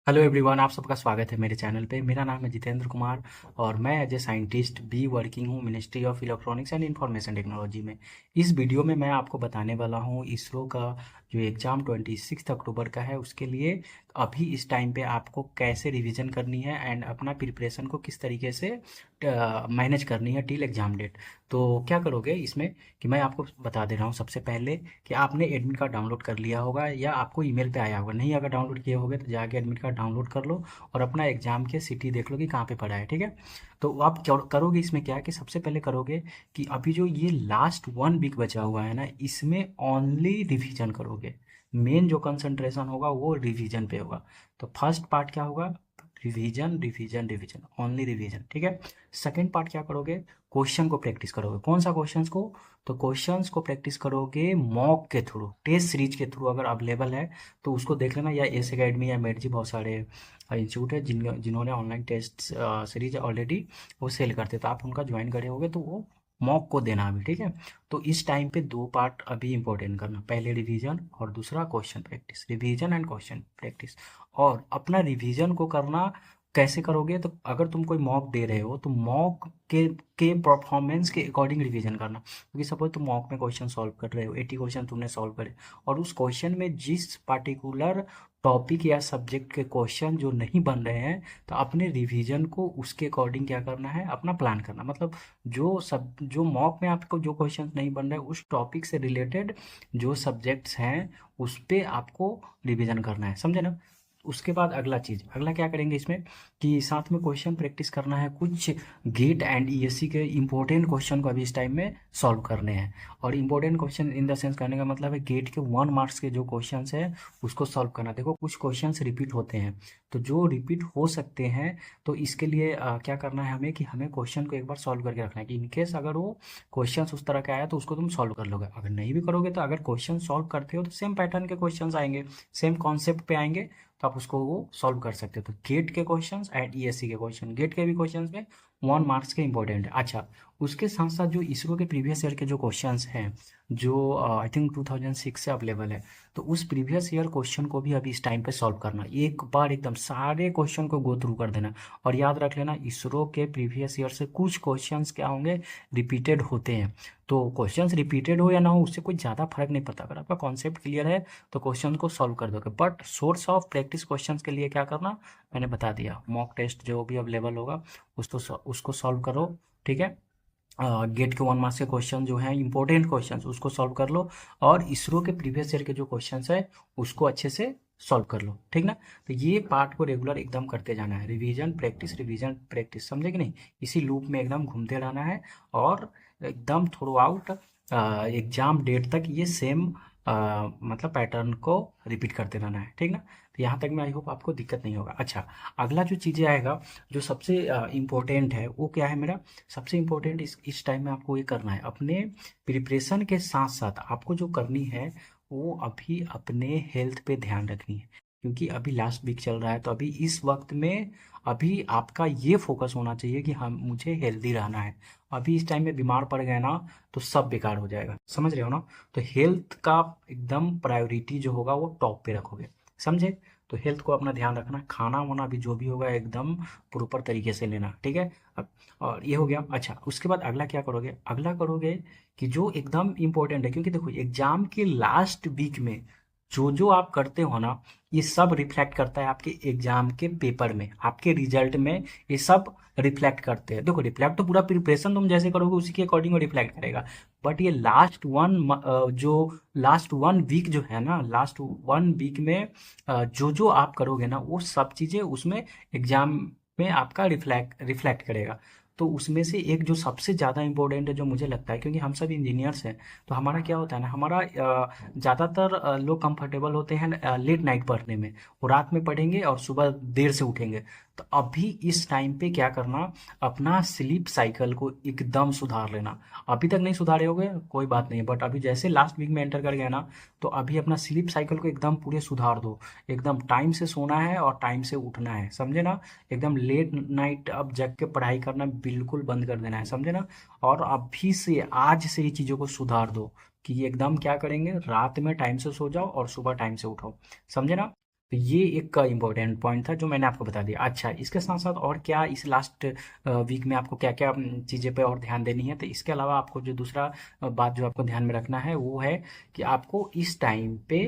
Hello everyone, आप सबका स्वागत है मेरे चैनल पे। मेरा नाम है जितेंद्र कुमार और मैं as a scientist B working हूँ ministry of electronics and information technology में। इस वीडियो में मैं आपको बताने वाला हूँ इसरो का जो एग्ज़ाम 26 अक्टूबर का है उसके लिए अभी इस टाइम पे आपको कैसे रिवीजन करनी है एंड अपना प्रिपरेशन को किस तरीके से मैनेज करनी है टिल एग्ज़ाम डेट। तो क्या करोगे इसमें कि मैं आपको बता दे रहा हूँ सबसे पहले कि आपने एडमिट कार्ड डाउनलोड कर लिया होगा या आपको ईमेल पे आया होगा। नहीं अगर डाउनलोड किए होगे तो जाके एडमिट कार्ड डाउनलोड कर लो और अपना एग्जाम के सिटी देख लो कि कहाँ पे पड़ा है। ठीक है, तो आप क्या करोगे इसमें, क्या है कि सबसे पहले करोगे कि अभी जो ये लास्ट 1 वीक बचा हुआ है ना, इसमें ओनली रिवीजन करोगे। मेन जो कंसंट्रेशन होगा वो रिवीजन पे होगा। तो फर्स्ट पार्ट क्या होगा, revision revision revision, only revision. ठीक है, सेकेंड पार्ट क्या करोगे, क्वेश्चन को प्रैक्टिस करोगे। कौन सा क्वेश्चंस को, तो क्वेश्चंस को प्रैक्टिस करोगे मॉक के थ्रू, टेस्ट सीरीज के थ्रू अगर अवेलेबल है तो उसको देख लेना, या एस एकेडमी या मेडजी, बहुत सारे इंस्टीट्यूट है जिन्होंने ऑनलाइन टेस्ट सीरीज ऑलरेडी वो सेल करते, तो आप उनका ज्वाइन करे होगे तो वो मॉक को देना अभी। ठीक है, तो इस टाइम पे दो पार्ट अभी इंपॉर्टेंट करना, पहले रिवीजन और दूसरा question practice, revision and question practice. और अपना रिवीजन को करना कैसे करोगे, तो अगर तुम कोई मॉक दे रहे हो तो मॉक के परफॉर्मेंस के अकॉर्डिंग रिवीजन करना। क्योंकि सपोज तुम मॉक में क्वेश्चन सॉल्व कर रहे हो, 80 क्वेश्चन तुमने सॉल्व करे और उस क्वेश्चन में जिस पार्टिकुलर टॉपिक या सब्जेक्ट के क्वेश्चन जो नहीं बन रहे हैं, तो अपने रिवीजन को उसके अकॉर्डिंग क्या करना है, अपना प्लान करना। मतलब जो मॉक में आपको जो क्वेश्चन नहीं बन रहे उस टॉपिक से रिलेटेड जो सब्जेक्ट्स हैं उस पे आपको रिवीजन करना है, समझे ना। उसके बाद अगला चीज़, अगला क्या करेंगे इसमें कि साथ में क्वेश्चन प्रैक्टिस करना है, कुछ गेट एंड ईएससी के इंपॉर्टेंट क्वेश्चन को अभी इस टाइम में सॉल्व करने हैं। और important question in the sense करने का मतलब है गेट के 1 मार्क्स के जो क्वेश्चंस है उसको सॉल्व करना। देखो कुछ क्वेश्चंस रिपीट होते हैं, तो जो रिपीट हो सकते हैं तो इसके लिए क्या करना है हमें कि हमें क्वेश्चन को एक बार सॉल्व करके रखना है कि इनकेस अगर वो क्वेश्चन उस तरह का आया तो उसको तुम सॉल्व कर लोगे। अगर नहीं भी करोगे तो अगर क्वेश्चन सॉल्व करते हो तो सेम पैटर्न के क्वेश्चन आएंगे, सेम कॉन्सेप्ट पे आएंगे, तो आप उसको वो सॉल्व कर सकते हो। तो गेट के क्वेश्चंस एंड ईएससी के क्वेश्चन, गेट के भी क्वेश्चंस में 1 मार्क्स के इंपॉर्टेंट है। अच्छा, उसके साथ साथ जो इसरो के प्रीवियस ईयर के जो क्वेश्चंस हैं जो आई थिंक 2006 से अवेलेबल है, तो उस प्रीवियस ईयर क्वेश्चन को भी अभी इस टाइम पे सॉल्व करना। एक बार एकदम सारे क्वेश्चन को गो थ्रू कर देना। और याद रख लेना इसरो के प्रीवियस ईयर से कुछ क्वेश्चंस क्या होंगे, रिपीटेड होते हैं। तो क्वेश्चंस रिपीटेड हो या ना हो उससे कोई ज़्यादा फर्क नहीं पड़ता, अगर आपका कॉन्सेप्ट क्लियर है तो क्वेश्चन को सॉल्व कर दोगे। But source of practice questions के लिए क्या करना मैंने बता दिया, मॉक टेस्ट जो भी अवेलेबल होगा उसको सॉल्व करो। ठीक है, गेट के 1 मार्क्स के क्वेश्चन जो हैं इंपॉर्टेंट क्वेश्चन उसको सॉल्व कर लो, और इसरो के प्रीवियस ईयर के जो क्वेश्चन है उसको अच्छे से सॉल्व कर लो। ठीक ना, तो ये पार्ट को रेगुलर एकदम करते जाना है, रिवीजन प्रैक्टिस, समझे कि नहीं। इसी लूप में एकदम घूमते रहना है और एकदम थ्रू आउट एग्जाम डेट तक ये सेम मतलब पैटर्न को रिपीट करते रहना है। ठीक ना, तो यहाँ तक में आई होप आपको दिक्कत नहीं होगा। अच्छा, अगला जो चीज़ें आएगा जो सबसे इम्पोर्टेंट है वो क्या है मेरा, सबसे इम्पोर्टेंट इस टाइम में आपको ये करना है, अपने प्रिपरेशन के साथ साथ आपको जो करनी है वो अभी अपने हेल्थ पे ध्यान रखनी है। क्योंकि अभी लास्ट वीक चल रहा है, तो अभी इस वक्त में अभी आपका ये फोकस होना चाहिए कि हम मुझे हेल्दी रहना है। अभी इस टाइम में बीमार पड़ गए ना तो सब बेकार हो जाएगा, समझ रहे हो ना। तो हेल्थ का एकदम प्रायोरिटी जो होगा वो टॉप पे रखोगे, समझे। तो हेल्थ को अपना ध्यान रखना, खाना वाना भी जो भी होगा एकदम प्रॉपर तरीके से लेना। ठीक है, अब और ये हो गया। अच्छा, उसके बाद अगला क्या करोगे, अगला करोगे कि जो एकदम इम्पोर्टेंट है, क्योंकि देखो एग्जाम के लास्ट वीक में जो जो आप करते हो ना ये सब रिफ्लेक्ट करता है आपके एग्जाम के पेपर में, आपके रिजल्ट में ये सब रिफ्लेक्ट करते हैं। देखो रिफ्लेक्ट तो पूरा प्रिपरेशन तुम जैसे करोगे उसी के अकॉर्डिंग रिफ्लेक्ट करेगा, बट ये जो लास्ट 1 वीक जो है ना, लास्ट 1 वीक में जो जो आप करोगे ना वो सब चीज़ें उसमें एग्जाम में आपका रिफ्लेक्ट करेगा। तो उसमें से एक जो सबसे ज़्यादा इंपॉर्टेंट है जो मुझे लगता है, क्योंकि हम सब इंजीनियर्स हैं, तो हमारा क्या होता है ना, हमारा ज़्यादातर लोग कंफर्टेबल होते हैं लेट नाइट पढ़ने में, वो रात में पढ़ेंगे और सुबह देर से उठेंगे। तो अभी इस टाइम पे क्या करना, अपना स्लीप साइकिल को एकदम सुधार लेना। अभी तक नहीं सुधारे होगे कोई बात नहीं, बट अभी जैसे लास्ट वीक में एंटर कर गया ना, तो अभी अपना स्लीप साइकिल को एकदम पूरे सुधार दो। एकदम टाइम से सोना है और टाइम से उठना है, समझे ना। एकदम लेट नाइट अब जग के पढ़ाई करना बिल्कुल बंद कर देना है, समझे ना। और अभी से आज से ही चीज़ों को सुधार दो कि एकदम क्या करेंगे, रात में टाइम से सो जाओ और सुबह टाइम से उठो, समझे ना। तो ये एक इम्पोर्टेंट पॉइंट था जो मैंने आपको बता दिया। अच्छा, इसके साथ साथ और क्या इस लास्ट वीक में आपको क्या क्या चीज़ें पे और ध्यान देनी है, तो इसके अलावा आपको जो दूसरा बात जो आपको ध्यान में रखना है वो है कि आपको इस टाइम पे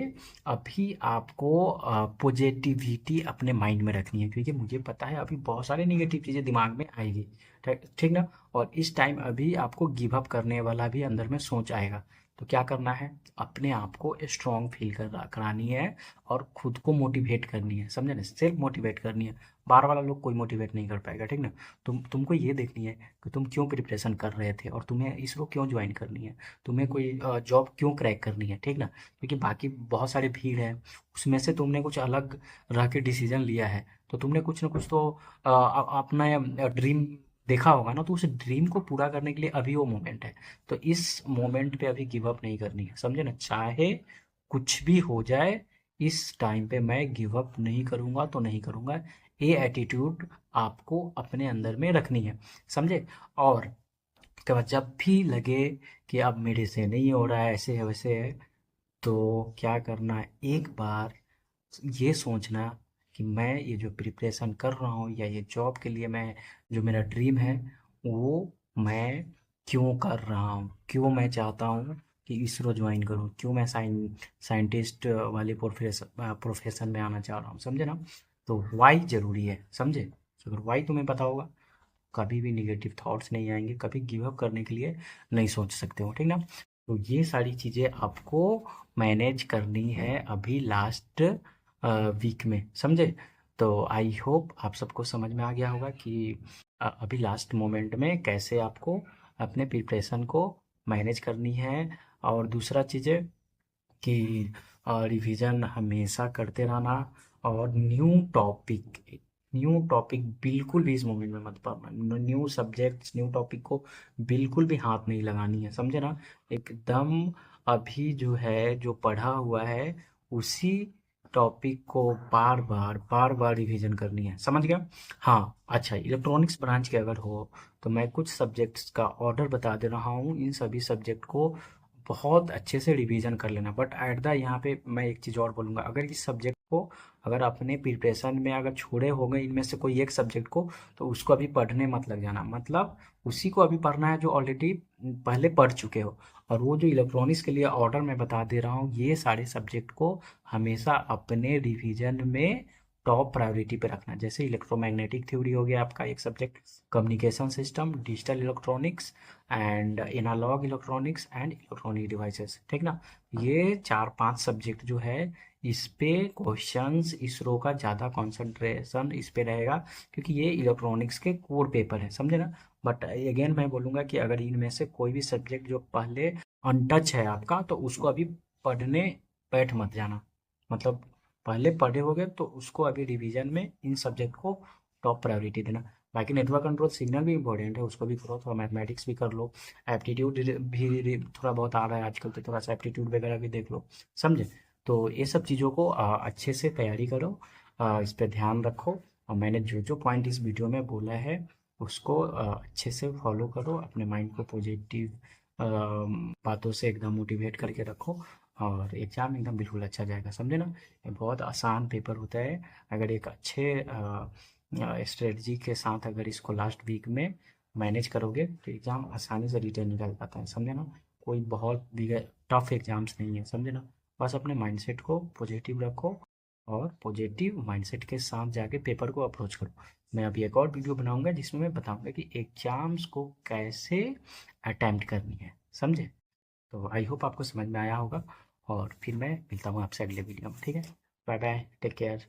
अभी आपको पॉजिटिविटी अपने माइंड में रखनी है, क्योंकि मुझे पता है अभी बहुत सारे निगेटिव चीज़ें दिमाग में आएगी। ठीक ठीक ना। और इस टाइम अभी आपको गिव अप करने वाला भी अंदर में सोच आएगा। तो क्या करना है, अपने आप को स्ट्रांग फील करानी है और खुद को मोटिवेट करनी है, समझे ना, सेल्फ मोटिवेट करनी है। बाहर वाला लोग कोई मोटिवेट नहीं कर पाएगा, ठीक ना। तुमको ये देखनी है कि तुम क्यों प्रिपरेशन कर रहे थे और तुम्हें इसरो क्यों ज्वाइन करनी है, तुम्हें कोई जॉब क्यों क्रैक करनी है, ठीक ना। क्योंकि बाकी बहुत सारे भीड़ है, उसमें से तुमने कुछ अलग रह के डिसीजन लिया है, तो तुमने कुछ ना कुछ तो अपना ड्रीम देखा होगा ना, तो उस ड्रीम को पूरा करने के लिए अभी वो मोमेंट है। तो इस मोमेंट पे अभी गिव अप नहीं करनी है, समझे ना। चाहे कुछ भी हो जाए, इस टाइम पे मैं गिव अप नहीं करूँगा तो नहीं करूँगा, ये एटीट्यूड आपको अपने अंदर में रखनी है, समझे। और उसके बाद जब भी लगे कि अब मेरे से नहीं हो रहा है, ऐसे है वैसे है, तो क्या करना है, एक बार ये सोचना कि मैं ये जो प्रिपरेशन कर रहा हूँ या ये जॉब के लिए मैं जो मेरा ड्रीम है वो मैं क्यों कर रहा हूँ, क्यों मैं चाहता हूँ कि इसरो ज्वाइन करूँ, क्यों मैं साइंटिस्ट वाले प्रोफेशन में आना चाह रहा हूँ, समझे ना। तो वाई ज़रूरी है, समझे। अगर वाई तुम्हें पता होगा, कभी भी निगेटिव थॉट्स नहीं आएंगे, कभी गिव अप करने के लिए नहीं सोच सकते हो, ठीक ना। तो ये सारी चीज़ें आपको मैनेज करनी है अभी लास्ट वीक में, समझे। तो आई होप आप सबको समझ में आ गया होगा कि अभी लास्ट मोमेंट में कैसे आपको अपने प्रिपरेशन को मैनेज करनी है। और दूसरा चीज़ें कि रिवीजन हमेशा करते रहना, और न्यू टॉपिक बिल्कुल भी इस मोमेंट में मत पढ़ना, न्यू सब्जेक्ट्स न्यू टॉपिक को बिल्कुल भी हाथ नहीं लगानी है, समझे ना। एकदम अभी जो है जो पढ़ा हुआ है उसी टॉपिक को बार बार रिवीजन करनी है, समझ गया। हाँ अच्छा, इलेक्ट्रॉनिक्स ब्रांच के अगर हो तो मैं कुछ सब्जेक्ट्स का ऑर्डर बता दे रहा हूँ, इन सभी सब्जेक्ट को बहुत अच्छे से रिवीजन कर लेना। बट एट द यहाँ पे मैं एक चीज़ और बोलूँगा, अगर इस सब्जेक्ट को अगर अपने प्रिपरेशन में अगर छोड़े हो गए इनमें से कोई एक सब्जेक्ट को, तो उसको अभी पढ़ने मत लग जाना, मतलब उसी को अभी पढ़ना है जो ऑलरेडी पहले पढ़ चुके हो। और वो जो इलेक्ट्रॉनिक्स के लिए ऑर्डर मैं बता दे रहा हूँ, ये सारे सब्जेक्ट को हमेशा अपने रिवीजन में टॉप प्रायोरिटी पे रखना। जैसे इलेक्ट्रोमैग्नेटिक थ्योरी हो गया आपका एक subject, communication system, digital electronics and analog electronics and electronic devices, ठीक ना। ये 4-5 सब्जेक्ट जो है, इस पे क्वेश्चंस इसरो का ज़्यादा कंसंट्रेशन इस पे रहेगा, क्योंकि ये इलेक्ट्रॉनिक्स के कोर पेपर है, समझे ना। बट अगेन मैं बोलूँगा कि अगर इनमें से कोई भी सब्जेक्ट जो पहले अनटच है आपका, तो उसको अभी पढ़ने बैठ मत जाना, मतलब पहले पढ़े होगे तो उसको अभी रिवीजन में इन सब्जेक्ट को टॉप प्रायोरिटी देना। बाकी नेटवर्क कंट्रोल सिग्नल भी इंपॉर्टेंट है, उसको भी करो, थोड़ा मैथमेटिक्स भी कर लो, एप्टीट्यूड भी थोड़ा बहुत आ रहा है आजकल, तो थोड़ा सा एप्टीट्यूड वगैरह भी देख लो, समझे। तो ये सब चीज़ों को अच्छे से तैयारी करो, इस पर ध्यान रखो, और मैंने जो जो पॉइंट इस वीडियो में बोला है उसको अच्छे से फॉलो करो, अपने माइंड को पॉजिटिव बातों से एकदम मोटिवेट करके रखो, और एग्ज़ाम एकदम बिल्कुल अच्छा जाएगा, समझे ना। ये बहुत आसान पेपर होता है, अगर एक अच्छे स्ट्रेटजी के साथ अगर इसको लास्ट वीक में मैनेज करोगे तो एग्ज़ाम आसानी से रिटर्न निकल पाता है, समझे ना। कोई बहुत टफ एग्ज़ाम्स नहीं है, समझे ना। बस अपने माइंडसेट को पॉजिटिव रखो, और पॉजिटिव माइंडसेट के साथ जाके पेपर को अप्रोच करो। मैं अभी एक और वीडियो बनाऊंगा जिसमें मैं बताऊंगा कि एग्ज़ाम्स को कैसे अटैम्प्ट करनी है, समझे। तो आई होप आपको समझ में आया होगा, और फिर मैं मिलता हूँ आपसे अगले वीडियो में, ठीक है। Bye bye, take care.